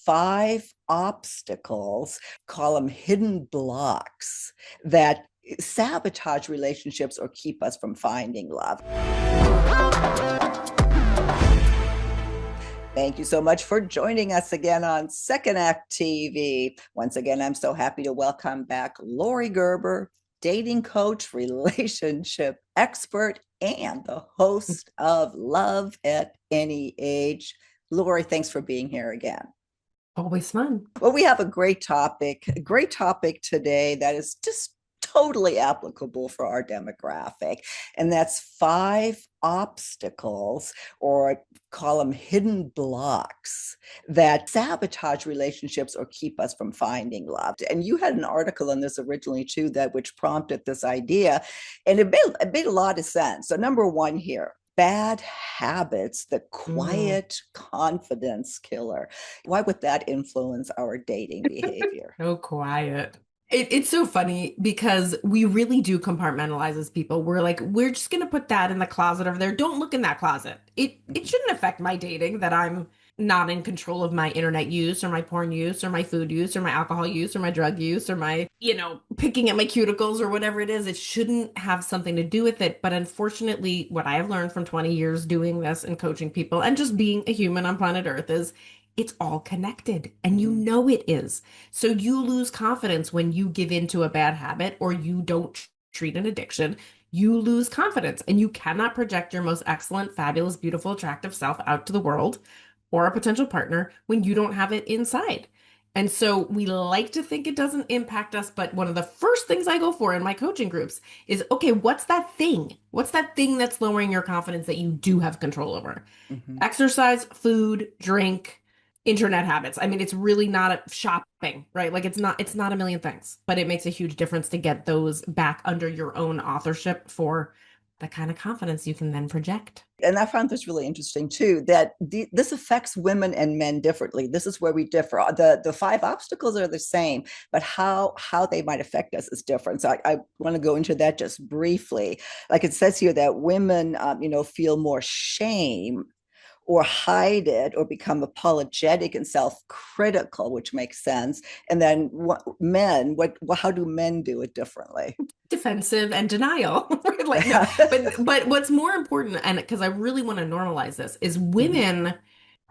5 obstacles, call them hidden blocks, that sabotage relationships or keep us from finding love. Thank you so much for joining us again on Second Act TV. Once again, I'm so happy to welcome back Laurie Gerber, dating coach, relationship expert, and the host of Love at Any Age. Laurie, thanks for being here again. Always fun. Well, we have a great topic today that is just totally applicable for our demographic. And that's 5 obstacles, or call them hidden blocks, that sabotage relationships or keep us from finding love. And you had an article on this originally too, that which prompted this idea. And it made a lot of sense. So number 1 here, bad habits, the quiet confidence killer. Why would that influence our dating behavior? So quiet. It's so funny because we really do compartmentalize as people. We're like, we're just going to put that in the closet over there. Don't look in that closet. It shouldn't affect my dating that I'm not in control of my internet use or my porn use or my food use or my alcohol use or my drug use or my, picking at my cuticles or whatever it is. It shouldn't have something to do with it. But unfortunately, what I have learned from 20 years doing this and coaching people and just being a human on planet Earth is it's all connected, and you know it is. So you lose confidence when you give into a bad habit or you don't treat an addiction. You lose confidence, and you cannot project your most excellent, fabulous, beautiful, attractive self out to the world or a potential partner when you don't have it inside. And so we like to think it doesn't impact us, but one of the first things I go for in my coaching groups is, okay, what's that thing? What's that thing that's lowering your confidence that you do have control over? Mm-hmm. Exercise, food, drink, internet habits. I mean, it's really not a shopping, right? Like it's not a million things, but it makes a huge difference to get those back under your own authorship for the kind of confidence you can then project. And I found this really interesting too, that this affects women and men differently. This is where we differ. The 5 obstacles are the same, but how they might affect us is different. So I want to go into that just briefly. Like it says here that women, feel more shame or hide it or become apologetic and self-critical, which makes sense. And then how do men do it differently? Defensive and denial. Like no, but what's more important, and because I really want to normalize this, is women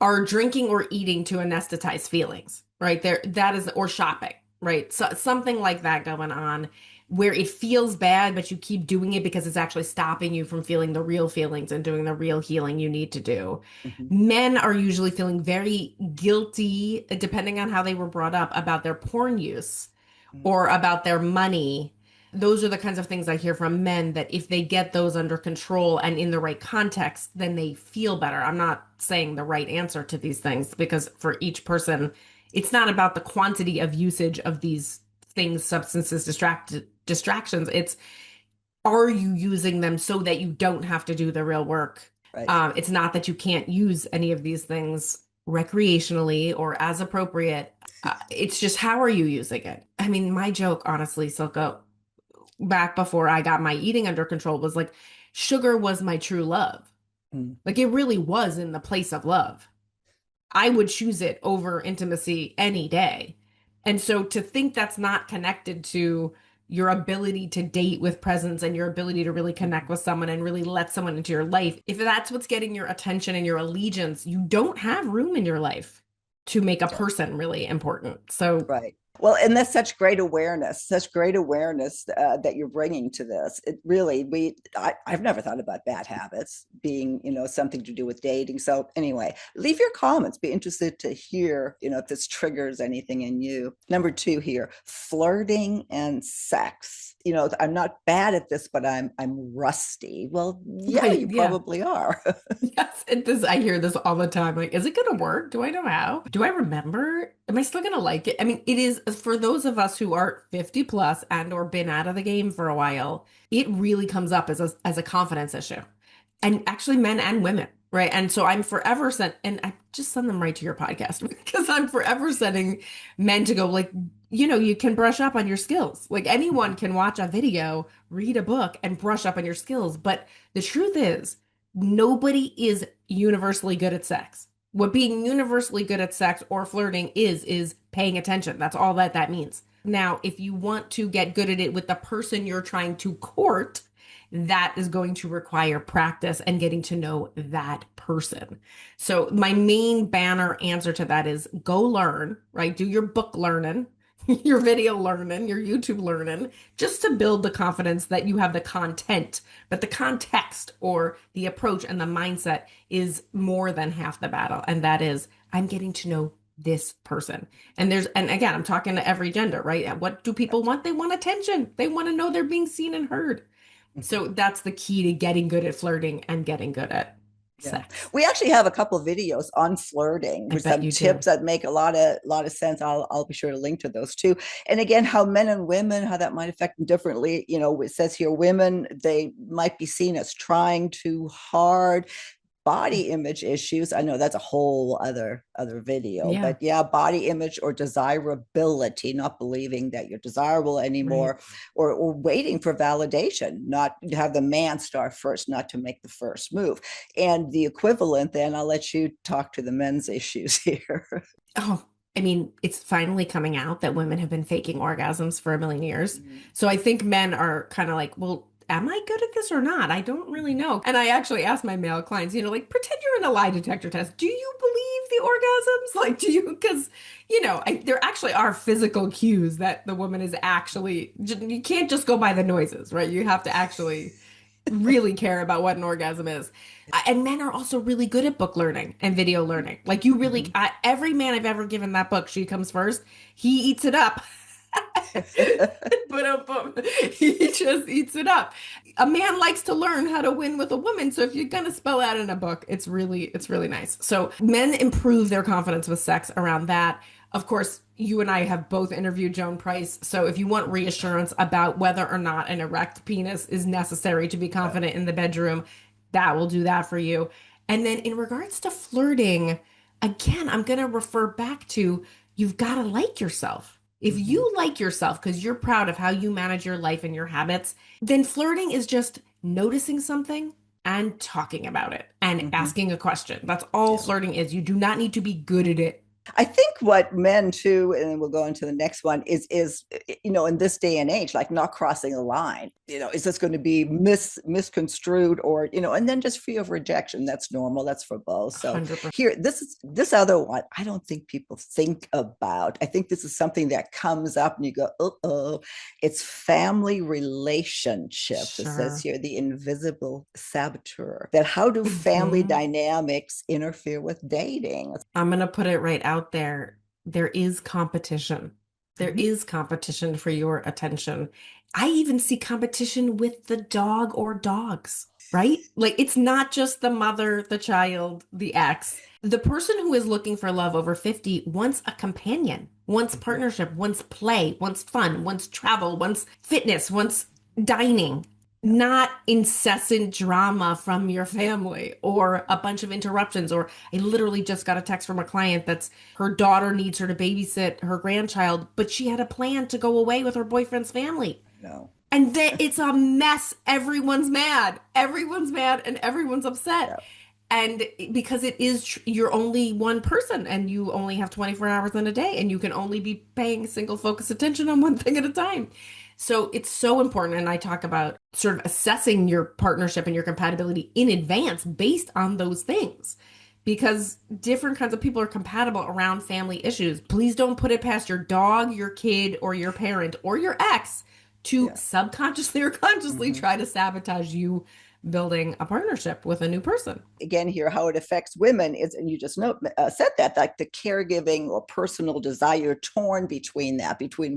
are drinking or eating to anesthetize feelings, right? That is, or shopping, right? So something like that going on where it feels bad, but you keep doing it because it's actually stopping you from feeling the real feelings and doing the real healing you need to do. Mhm. Men are usually feeling very guilty, depending on how they were brought up, about their porn use or about their money. Those are the kinds of things I hear from men, that if they get those under control and in the right context, then they feel better. I'm not saying the right answer to these things, because for each person, it's not about the quantity of usage of these things, substances, distractions. It's, are you using them so that you don't have to do the real work? Right. It's not that you can't use any of these things recreationally or as appropriate. It's just, how are you using it? I mean, my joke, honestly, Silka, back before I got my eating under control, was like, sugar was my true love. Mm. Like, it really was in the place of love. I would choose it over intimacy any day. And so to think that's not connected to your ability to date with presence and your ability to really connect with someone and really let someone into your life, if that's what's getting your attention and your allegiance, you don't have room in your life to make a person really important. So Right. Well, and that's such great awareness that you're bringing to this. It really, I've never thought about bad habits being, something to do with dating. So anyway, leave your comments. Be interested to hear, if this triggers anything in you. Number 2 here, flirting and sex. I'm not bad at this, but I'm rusty. Well, yeah, right, you yeah. probably are. Yes, I hear this all the time. Like, is it gonna work? Do I know how? Do I remember? Am I still gonna like it? I mean, it is, for those of us who are 50 plus and or been out of the game for a while, it really comes up as a confidence issue. And actually men and women, right? And so I'm forever sent, and I just send them right to your podcast because I'm forever sending men to go, like, you can brush up on your skills. Like, anyone can watch a video, read a book, and brush up on your skills. But the truth is, nobody is universally good at sex. What being universally good at sex or flirting is paying attention. That's all that means. Now, if you want to get good at it with the person you're trying to court, that is going to require practice and getting to know that person. So my main banner answer to that is go learn, right? Do your book learning, your video learning, your YouTube learning, just to build the confidence that you have the content, but the context or the approach and the mindset is more than half the battle. And that is, I'm getting to know this person. And again, I'm talking to every gender, right? What do people want? They want attention. They want to know they're being seen and heard. So that's the key to getting good at flirting and getting good at Yeah. sex. We actually have a couple of videos on flirting I with bet some you do. tips that make a lot of sense. I'll be sure to link to those too. And again, how men and women, how that might affect them differently. It says here women, they might be seen as trying too hard. Body image issues, I know that's a whole other video, Yeah, but yeah, body image or desirability, not believing that you're desirable right. anymore, or waiting for validation, not to have the man start first, not to make the first move. And the equivalent, then I'll let you talk to the men's issues here. Oh, I mean, it's finally coming out that women have been faking orgasms for a million years. So I think men are kind of like, well, am I good at this or not? I don't really know. And I actually ask my male clients, like, pretend you're in a lie detector test. Do you believe the orgasms? Like, do you? Because, there actually are physical cues that the woman is actually, you can't just go by the noises, right? You have to actually really care about what an orgasm is. And men are also really good at book learning and video learning. Like you really, Mhm. every man I've ever given that book, She Comes First, he eats it up. But he just eats it up. A man likes to learn how to win with a woman. So if you're gonna spell out in a book, it's really nice. So men improve their confidence with sex around that. Of course, you and I have both interviewed Joan Price. So if you want reassurance about whether or not an erect penis is necessary to be Yeah. confident in the bedroom, that will do that for you. And then in regards to flirting, again, I'm going to refer back to you've got to like yourself. If Mhm. you like yourself because you're proud of how you manage your life and your habits, then flirting is just noticing something and talking about it and Mhm. asking a question. That's all Yeah. flirting is. You do not need to be good at it. I think what men too, and then we'll go into the next one, is in this day and age, like not crossing a line. Is this going to be misconstrued, or and then just fear of rejection? That's normal. That's for both. So 100%. here, this other one. I don't think people think about. I think this is something that comes up, and you go, oh, it's family relationships. It says Sure. here the invisible saboteur. That how do family Mhm. dynamics interfere with dating? I'm going to put it right out there. There is competition. There Mhm. is competition for your attention. I even see competition with the dog or dogs, right? Like it's not just the mother, the child, the ex. The person who is looking for love over 50 wants a companion, wants Mhm. partnership, wants play, wants fun, wants travel, wants fitness, wants dining, Yeah. not incessant drama from your family or a bunch of interruptions. Or I literally just got a text from a client that's her daughter needs her to babysit her grandchild, but she had a plan to go away with her boyfriend's family. No. And then it's a mess. Everyone's mad. Everyone's mad and everyone's upset. Yeah. And because you're only one person and you only have 24 hours in a day and you can only be paying single focus attention on one thing at a time. So it's so important. And I talk about sort of assessing your partnership and your compatibility in advance based on those things because different kinds of people are compatible around family issues. Please don't put it past your dog, your kid, or your parent or your ex to Yeah. subconsciously or consciously Mhm. try to sabotage you building a partnership with a new person. Again here, how it affects women is, and you just said that, like the caregiving or personal desire torn between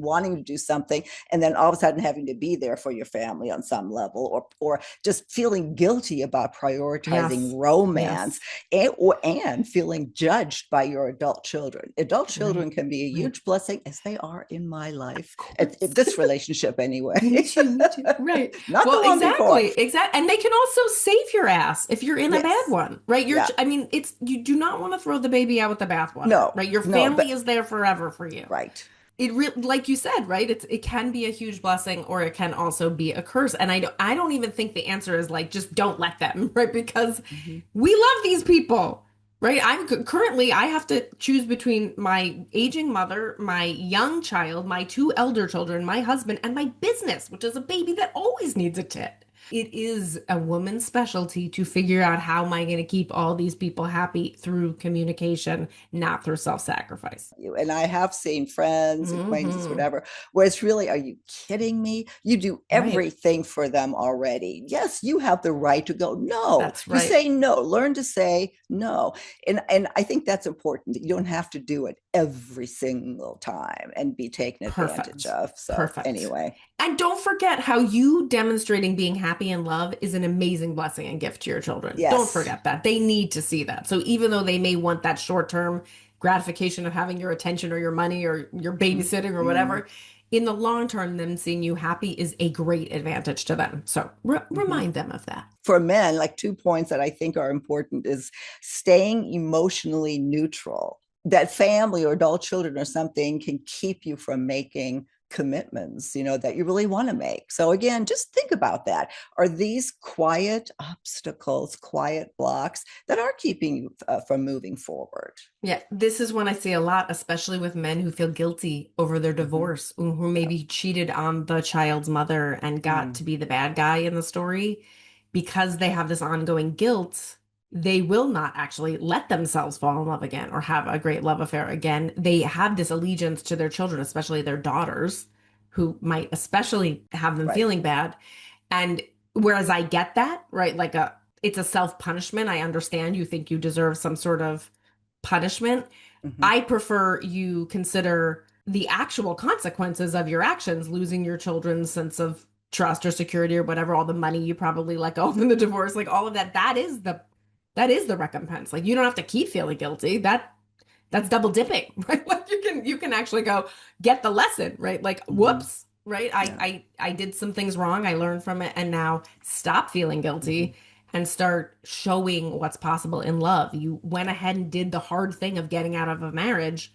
wanting to do something and then all of a sudden having to be there for your family on some level, or just feeling guilty about prioritizing Yes. romance, Yes. and feeling judged by your adult Right. children can be a Right. huge blessing, as they are in my life, Of at course. this relationship anyway. Me too. Me too. Right. Not the Well, one before. exactly. Exactly. And they can also save your ass if you're in a bad Yes. one, right? Yeah. I mean, you do not want to throw the baby out with the bathwater, No, right? Your no, family but is there forever for you. right. Like you said, right? It can be a huge blessing or it can also be a curse. And I don't even think the answer is like just don't let them, right? Because Mhm. we love these people. right? Currently, I have to choose between my aging mother, my young child, my two elder children, my husband, and my business, which is a baby that always needs a tit. It is a woman's specialty to figure out how am I going to keep all these people happy through communication, not through self-sacrifice. You. And I have seen friends, acquaintances, Hmm. whatever, where it's really, are you kidding me? You do Right. everything for them already. Yes, you have the right to go, no. That's You right. say no, learn to say no. And I think that's important that you don't have to do it every single time and be taken advantage Perfect. of. So Perfect. anyway, And don't forget how you demonstrating being happy in love is an amazing blessing and gift to your children. Don't yes. forget that. They need to see that. So even though they may want that short-term gratification of having your attention or your money or your babysitting or Mm-hmm. whatever, in the long term, them seeing you happy is a great advantage to them. So Mm-hmm. remind them of that. For men, like 2 points that I think are important is staying emotionally neutral. That family or adult children or something can keep you from making commitments, that you really want to make. So again, just think about that. Are these quiet obstacles, quiet blocks that are keeping you from moving forward? Yeah, this is one I see a lot, especially with men who feel guilty over their Mm-hmm. divorce, who Yep. maybe cheated on the child's mother and got to Mm. be the bad guy in the story. Because they have this ongoing guilt, they will not actually let themselves fall in love again or have a great love affair again. They have this allegiance to their children, especially their daughters, who might especially have them Right. feeling bad. And whereas I get that, right? It's a self-punishment. I understand you think you deserve some sort of punishment. Mm-hmm. I prefer you consider the actual consequences of your actions, losing your children's sense of trust or security or whatever, all the money you probably let go of in the divorce, like all of that. That is the recompense. Like you don't have to keep feeling guilty. That's double dipping, right? Like you can actually go get the lesson, right? Like Mm-hmm. whoops, right? I Yeah. I I did some things wrong. I learned from it and now stop feeling Mm-hmm. guilty and start showing what's possible in love. You went ahead and did the hard thing of getting out of a marriage.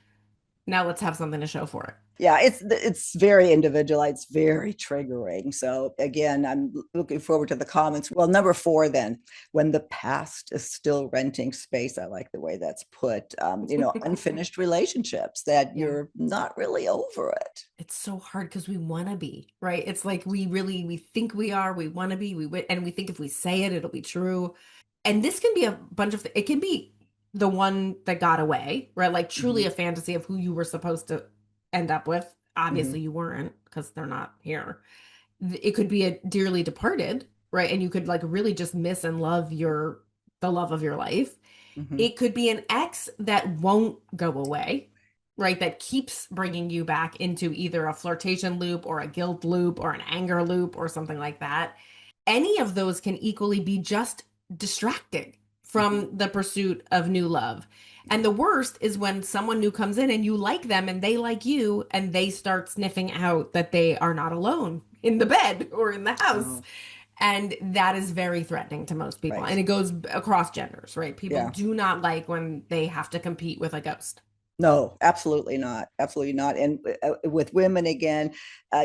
Now let's have something to show for it. Yeah, it's very individualized, it's very triggering. So again, I'm looking forward to the comments. Well, number 4 then, when the past is still renting space. I like the way that's put. Unfinished relationships that Yeah. you're not really over it. It's so hard because we want to be, right? It's like we think we are, we want to be, and we think if we say it, it'll be true. And this can be a bunch of, it can be the one that got away, right? Like truly Mm-hmm. a fantasy of who you were supposed to end up with. Mm-hmm. Obviously, you weren't because they're not here. It could be a dearly departed, right? And you could like really just miss and love the love of your life. Mm-hmm. It could be an ex that won't go away, right? That keeps bringing you back into either a flirtation loop or a guilt loop or an anger loop or something like that. Any of those can equally be just distracting Mm-hmm. from the pursuit of new love. And the worst is when someone new comes in and you like them and they like you and they start sniffing out that they are not alone in the bed or in the house. Oh, And that is very threatening to most people. And right. it goes across genders, right? People Yeah. do not like when they have to compete with a ghost. No, absolutely not. Absolutely not. And with women, again,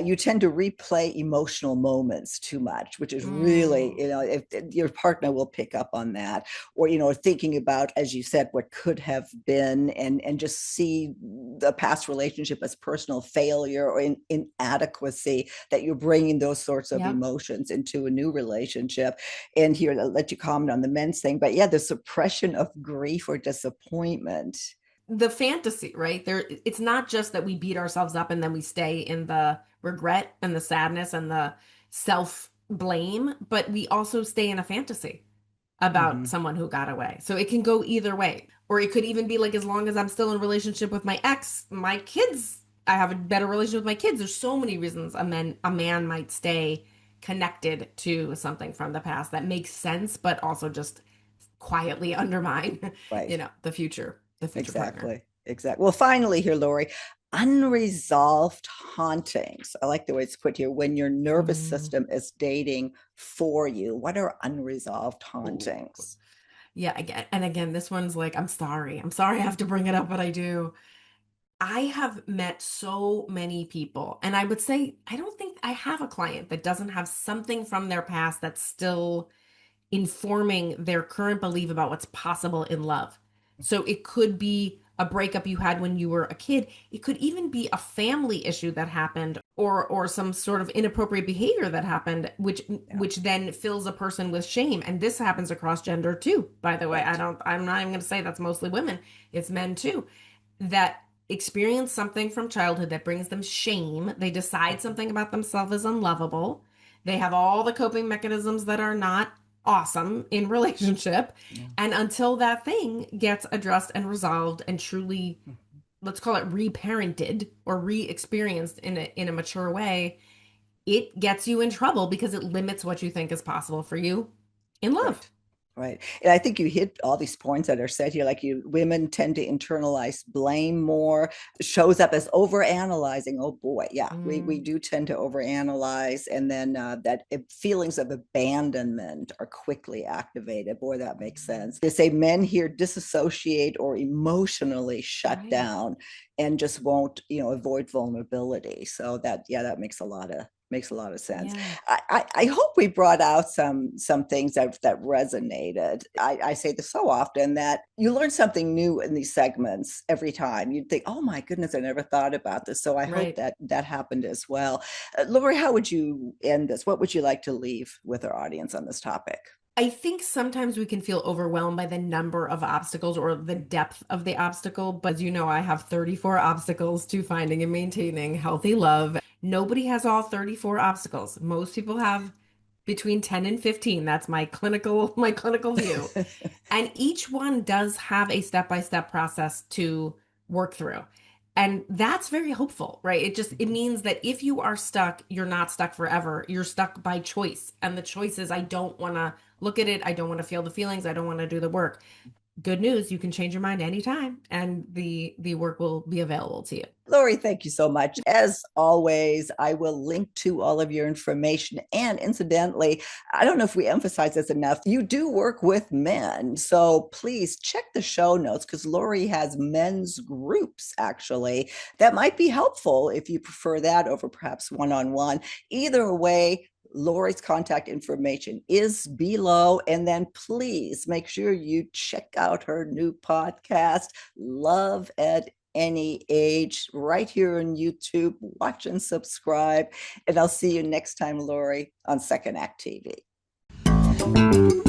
you tend to replay emotional moments too much, which is really, Mm, if your partner will pick up on that, or, thinking about, as you said, what could have been, and just see the past relationship as personal failure or inadequacy, that you're bringing those sorts of yep. emotions into a new relationship. And here, I'll let you comment on the men's thing, but yeah, the suppression of grief or disappointment. The fantasy, right? It's not just that we beat ourselves up and then we stay in the regret and the sadness and the self blame, but we also stay in a fantasy about Mm-hmm. someone who got away. So it can go either way. Or it could even be like as long as I'm still in a relationship with my ex, my kids, I have a better relationship with my kids. There's so many reasons a man might stay connected to something from the past that makes sense, but also just quietly undermine, Right. the future partner. Exactly. Exactly. Well, finally, here, Laurie, unresolved hauntings. I like the way it's put here. When your nervous Mm. system is dating for you, what are unresolved Ooh. hauntings? Yeah, again, this one's like, I'm sorry. I'm sorry I have to bring it up, but I do. I have met so many people, and I would say I don't think I have a client that doesn't have something from their past that's still informing their current belief about what's possible in love. So it could be a breakup you had when you were a kid. It could even be a family issue that happened, or some sort of inappropriate behavior that happened, Yeah. which then fills a person with shame. And this happens across gender too, by the way. Right. I'm not even going to say that's mostly women. It's men too that experience something from childhood that brings them shame. They decide Mhm. something about themselves is unlovable. They have all the coping mechanisms that are not awesome in relationship. Yeah. And until that thing gets addressed and resolved and truly, Mhm. let's call it reparented or re-experienced in a mature way, it gets you in trouble because it limits what you think is possible for you in love. Right. Right. And I think you hit all these points that are said here. Like, women tend to internalize blame more, shows up as over analyzing. Oh boy. Yeah. We Mm, do tend to overanalyze. And then that feelings of abandonment are quickly activated. Boy, that makes sense. They say men here disassociate or emotionally shut right. down and just won't, avoid vulnerability. So that, yeah, that makes a lot of sense. Yeah. I hope we brought out some things that resonated. I say this so often that you learn something new in these segments every time. You'd think, oh my goodness, I never thought about this. So I hope Right. that happened as well. Lori, how would you end this? What would you like to leave with our audience on this topic? I think sometimes we can feel overwhelmed by the number of obstacles or the depth of the obstacle. But as you know, I have 34 obstacles to finding and maintaining healthy love. Nobody has all 34 obstacles. Most people have between 10 and 15. That's my clinical view. And each one does have a step-by-step process to work through. And that's very hopeful, right? It means that if you are stuck, you're not stuck forever. You're stuck by choice. And the choice is I don't want to look at it. I don't want to feel the feelings. I don't want to do the work. Good news, you can change your mind anytime and the work will be available to you. Lori, thank you so much. As always, I will link to all of your information. And incidentally, I don't know if we emphasize this enough. You do work with men. So please check the show notes because Lori has men's groups, actually. That might be helpful if you prefer that over perhaps one on one. Either way, Lori's contact information is below. And then please make sure you check out her new podcast, Love at Any Age, right here on YouTube. Watch and subscribe. And I'll see you next time, Lori, on Second Act TV.